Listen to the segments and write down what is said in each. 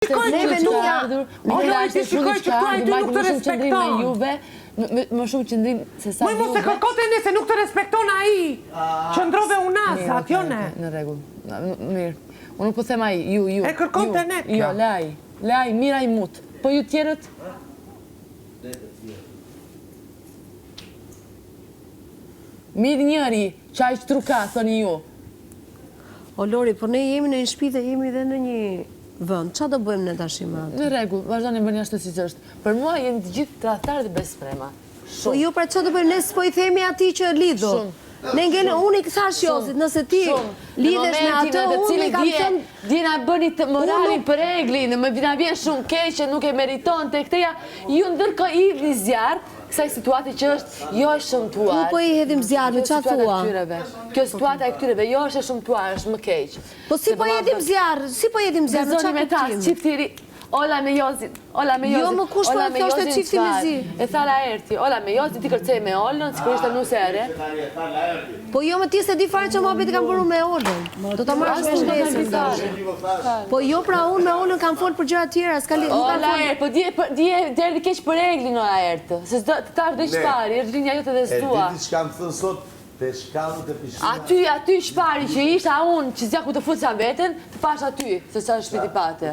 Neve nuk janë. Ti shikoj që këtu ai nuk të respekton. Më shumë qëndrim se sa Juve. Mos e kërkote ne se nuk të respekton ai. Qëndrove unas, atjo ne. Në rregull. Mirë. Unë nuk po them ai, ju. E kërkonte ne. Jo, laj, mira i mut. Po ju tjerët? Mirë njëri, qaj shtruka, thoni ju. O Lori, por ne jemi në një shtëpi dhe jemi dhe në një vend. Qa do bëjmë në tashima? Në rregull, vazhdoni bëni ashtu siç është. Për mua jeni të gjithë tradhtarë dhe besprema. Po jo, pra qa do bëjmë? Ne s'po i themi atij që lidhur. Ne ngele, unë i këthash Josit, nëse ti lidhesh me atë, unë i kam thënë... Dina bëni të moralin për reglin, më vjen shumë keq që nuk e meriton të këteja, ju ndërkohë i hidhni zjarr, kësaj situate që është jo e shëmtuar. Ku po i hedhim zjarrin, qa thua? Kjo situata e këtyreve jo është e shëmtuar, është më keq. Po si po hedhim zjarr, në qa Gëzoni me tas, qiftiri, Ola me Jozit, Jo, më kush po e thoshte qifti me zi. E thala erti, Ola me Jozit, ti kërcej me Olën, sigurisht e nuse ere. Po jo, më ti se di fare që më abit kam bërru me Olën. Do të marrësh me shnesën. Po jo, pra unë me Olën kam folë për gjëra tjera, s'ka li... Ola ertë, po dje derdi keq për reglin Ola ertë. Se të tash dhe shpari, është rinja jote dhe zdua. E diti që kam thënë sot, të shkallët e pishinat. Aty shpari që isha unë, që zja ku të futë sa veten, të pash aty, se sa është shpiti pate.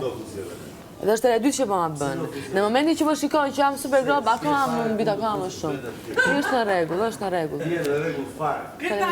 Dhe është e dytë që po ma bënë. Në momentin që më shikojnë që jam super grob, akoma më mbita akoma më shumë. Është në rregull, është në rregull. Ti në rregull fare. Këta